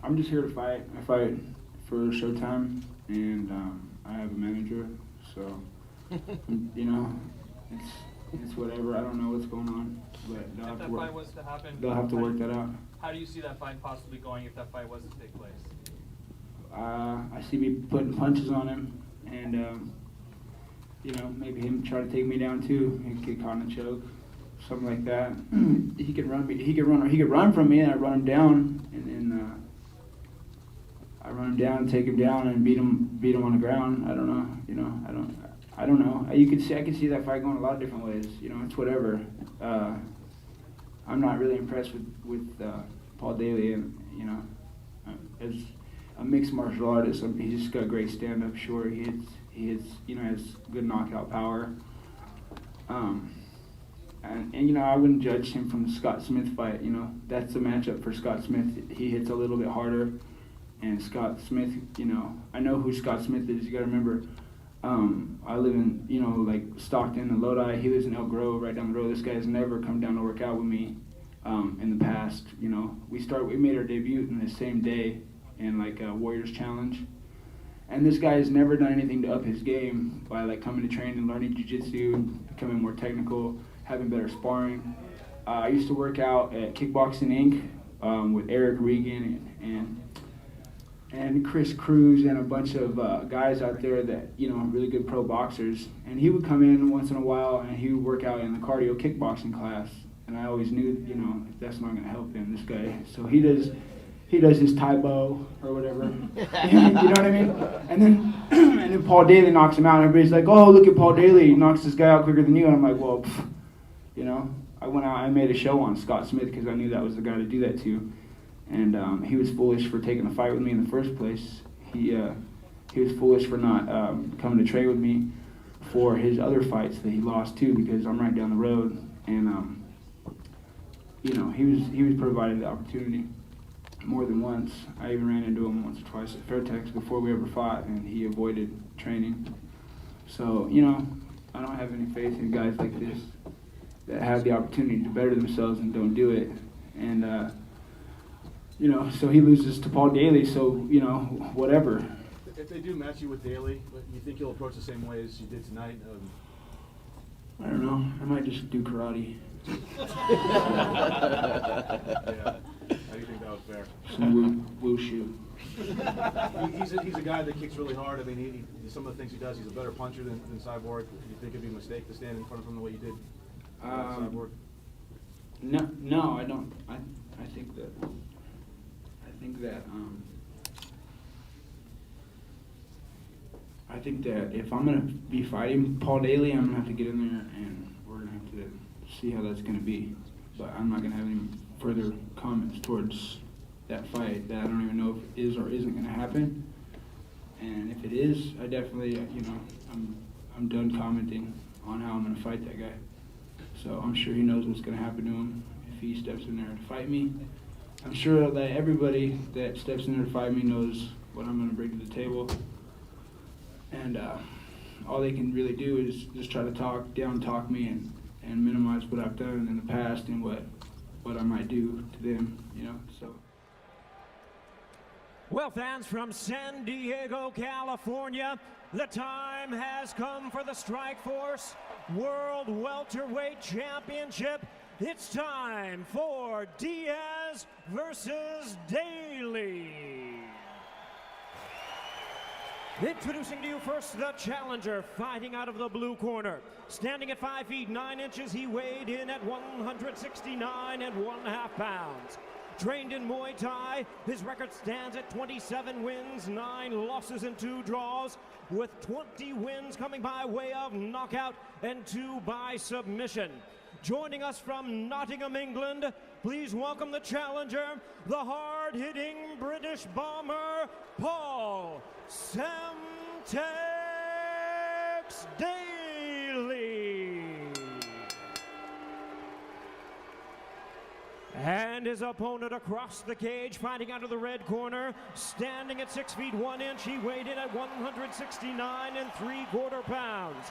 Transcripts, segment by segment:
I'm just here to fight. I fight for Showtime, and I have a manager, so you know, it's whatever. I don't know what's going on, but they'll If have that to work. fight was to happen, They'll have to work that out. How do you see that fight possibly going if that fight was to take place? I see me putting punches on him, and you know, maybe him try to take me down too. He could get caught in a choke, something like that. He could run me. He could run from me, and I run him down, and then I run him down, take him down, and beat him on the ground. I don't know. You know, I don't know. I can see that fight going a lot of different ways. You know, it's whatever. I'm not really impressed with Paul Daley, and you know, as a mixed martial artist, he's just got great stand-up. Sure, he hits, you know, has good knockout power. And you know, I wouldn't judge him from the Scott Smith fight. You know, that's a matchup for Scott Smith. He hits a little bit harder, and Scott Smith, you know, I know who Scott Smith is. You got to remember, I live in, you know, like Stockton and Lodi. He lives in Elk Grove, right down the road. This guy has never come down to work out with me in the past. You know, we made our debut in the same day in like a Warriors Challenge. And this guy has never done anything to up his game by like coming to train and learning jiu-jitsu, becoming more technical, having better sparring. I used to work out at Kickboxing Inc. With Eric Regan and Chris Cruz and a bunch of guys out there that, you know, really good pro boxers. And he would come in once in a while and he would work out in the cardio kickboxing class. And I always knew, you know, that's not going to help him, this guy. So he does his Taibo or whatever. You know what I mean? And then Paul Daley knocks him out, and everybody's like, "Oh, look at Paul Daley, he knocks this guy out quicker than you." And I'm like, well, you know, I went out, I made a show on Scott Smith because I knew that was the guy to do that to. And he was foolish for taking a fight with me in the first place. He was foolish for not coming to train with me for his other fights that he lost too, because I'm right down the road. And you know, he was provided the opportunity more than once. I even ran into him once or twice at Fairtex before we ever fought, and he avoided training. So, you know, I don't have any faith in guys like this that have the opportunity to better themselves and don't do it. And, you know, so he loses to Paul Daley, so, you know, whatever. If they do match you with Daley, you think you'll approach the same way as you did tonight? I don't know. I might just do karate. Yeah. How do you think that was fair? Some wushu. He's a guy that kicks really hard. I mean, some of the things he does, he's a better puncher than Cyborg. Do you think it'd be a mistake to stand in front of him the way you did Cyborg? No, I don't. I think that if I'm gonna be fighting Paul Daley, I'm gonna have to get in there and we're gonna have to see how that's gonna be. But I'm not gonna have any further comments towards that fight that I don't even know if it is or isn't gonna happen. And if it is, I definitely, you know, I'm done commenting on how I'm gonna fight that guy. So I'm sure he knows what's gonna happen to him if he steps in there to fight me. I'm sure that everybody that steps in there to fight me knows what I'm gonna bring to the table. And all they can really do is just try to talk me and minimize what I've done in the past and what I might do to them, you know, so. Well, fans from San Diego, California, the time has come for the Strikeforce World Welterweight Championship. It's time for Diaz versus Daley. Introducing to you first the challenger, fighting out of the blue corner. Standing at 5 feet 9 inches, he weighed in at 169 1/2 pounds. Trained in Muay Thai, his record stands at 27 wins, 9 losses and 2 draws, with 20 wins coming by way of knockout and 2 by submission. Joining us from Nottingham, England, please welcome the challenger, the hard-hitting British bomber, Paul Semtex Daley. And his opponent across the cage, fighting out of the red corner, standing at 6 feet 1 inch, he weighed in at 169 3/4 pounds.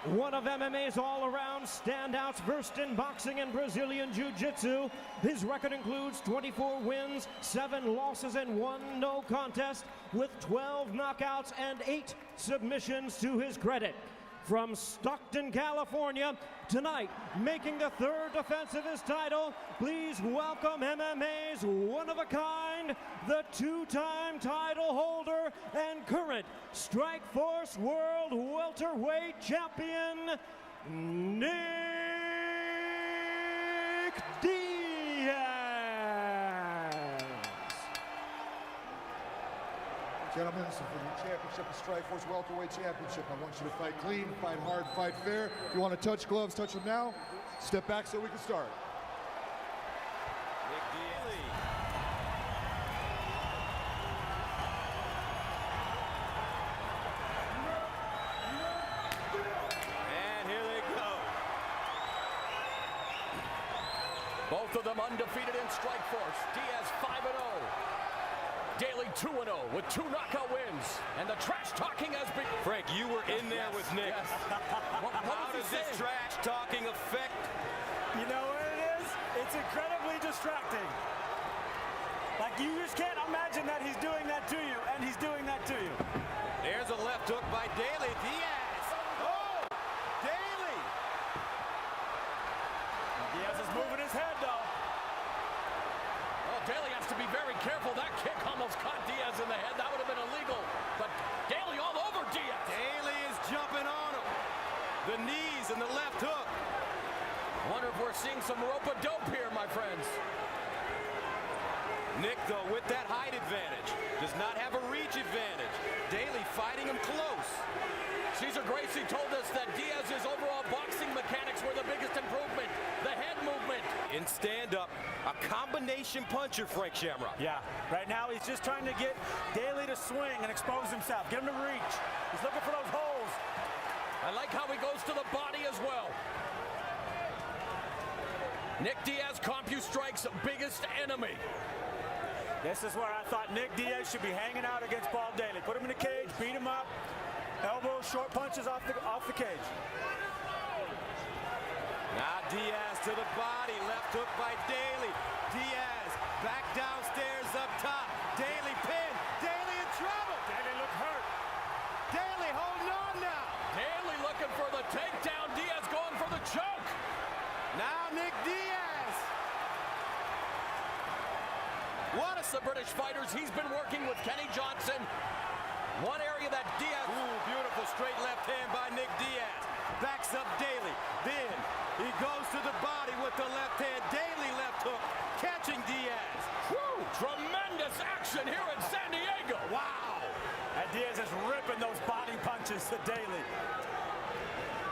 One of MMA's all-around standouts, versed in boxing and Brazilian Jiu-Jitsu. His record includes 24 wins, 7 losses, and 1 no contest, with 12 knockouts and 8 submissions to his credit. From Stockton, California, tonight, making the 3rd defense of his title, please welcome MMA's one-of-a-kind, the 2-time title holder and current Strikeforce World Welterweight Champion, Nick Diaz. Gentlemen, this is for the championship of Strikeforce Welterweight Championship. I want you to fight clean, fight hard, fight fair. If you want to touch gloves, touch them now. Step back so we can start. Nick Diaz. And here they go. Both of them undefeated in Strikeforce. Diaz 5-0. Daley 2-0 with 2 knockout wins, and the trash talking has been. Frank, you were in there with Nick. Yes. How does this trash talking affect? You know what it is? It's incredibly distracting. Like, you just can't imagine that he's doing that to you, and he's doing that to you. There's a left hook by Daley. Diaz. Oh, Daley. Diaz is moving his head, though. Oh, Daley has to be very careful. That kick almost caught Diaz in the head. That would have been illegal. But Daley all over Diaz. Daley is jumping on him. The knees and the left hook. Wonder if we're seeing some rope-a-dope here, my friends. Nick, though, with that height advantage, does not have a reach advantage. Daley fighting him close. Cesar Gracie told us that Diaz's overall boxing mechanics were the biggest improvement. The head movement. In stand-up, a combination puncher, Frank Shamrock. Yeah, right now he's just trying to get Daley to swing and expose himself. Get him to reach. He's looking for those holes. I like how he goes to the body as well. Nick Diaz, CompuStrike's biggest enemy. This is where I thought Nick Diaz should be hanging out against Paul Daley. Put him in the cage, beat him up. Elbows, short punches off the cage. Now Diaz to the body, left hook by Daley. Diaz back downstairs up top. Daley pin. Daley in trouble. Daley looked hurt. Daley holding on now. Daley looking for the takedown. Diaz going for the choke. Now Nick Diaz. What is the British fighters he's been working with Kenny Johnson. One area that Diaz. Ooh, beautiful straight left hand by Nick Diaz. Backs up Daley. Then he goes to the body with the left hand. Daley left hook. Catching Diaz. Woo! Tremendous action here in San Diego. Wow! And Diaz is ripping those body punches to Daley.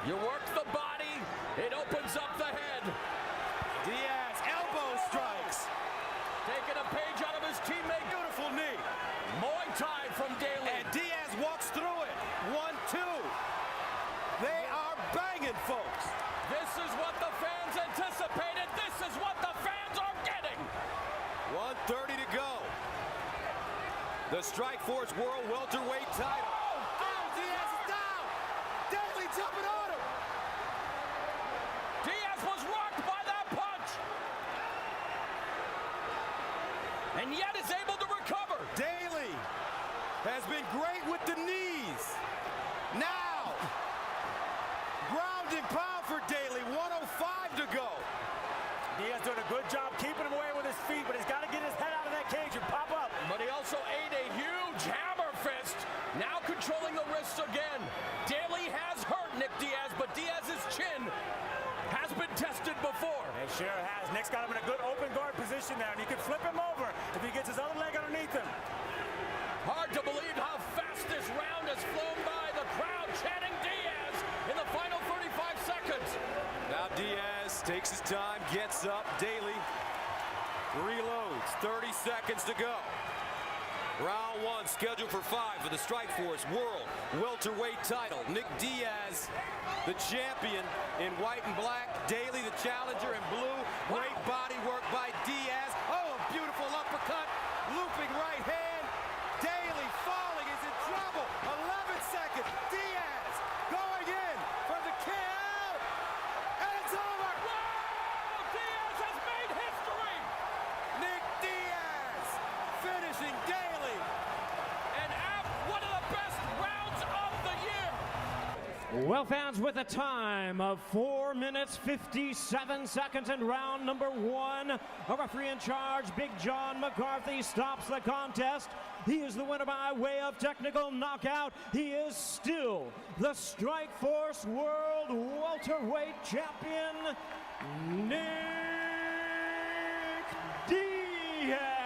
You work the body. It opens up the head. Diaz elbow strikes. Taking a page out of his teammate. Beautiful knee. Muay Thai from Daley. And Diaz walks through it. 1-2. They are banging, folks. This is what the fans anticipated. This is what the fans are getting. 1:30 to go. The Strikeforce World Welterweight title. Oh, Diaz is down. Daley jumping on him. Diaz was rocked by that punch. And yet is able to recover. Daley has been great with the knees. Now, ground and pound for Daley. 1:05 to go. Diaz doing a good job keeping him away with his feet, but he's got to get his head out of that cage and pop up. But he also ate a huge hammer fist. Now controlling the wrists again. Daley has hurt Nick Diaz, but Diaz's chin has been tested before. It sure has. Nick's got him in a good open guard position there, and he can flip him over if he gets his other leg underneath him. Hard to believe how fast this round has flown by. The crowd chanting Diaz in the final 35 seconds. Now Diaz takes his time, gets up. Daley reloads. 30 seconds to go. Round 1 scheduled for 5 for the Strikeforce World Welterweight title. Nick Diaz, the champion in white and black. Daley, the challenger in blue. Great body work by Diaz. Oh, a beautiful uppercut. Looping right hand. Daley falling is in trouble. 11 seconds. Diaz going in for the Well, fans, with a time of 4 minutes 57 seconds in round number 1, a referee in charge, Big John McCarthy, stops the contest. He is the winner by way of technical knockout. He is still the Strikeforce World Welterweight Champion, Nick Diaz.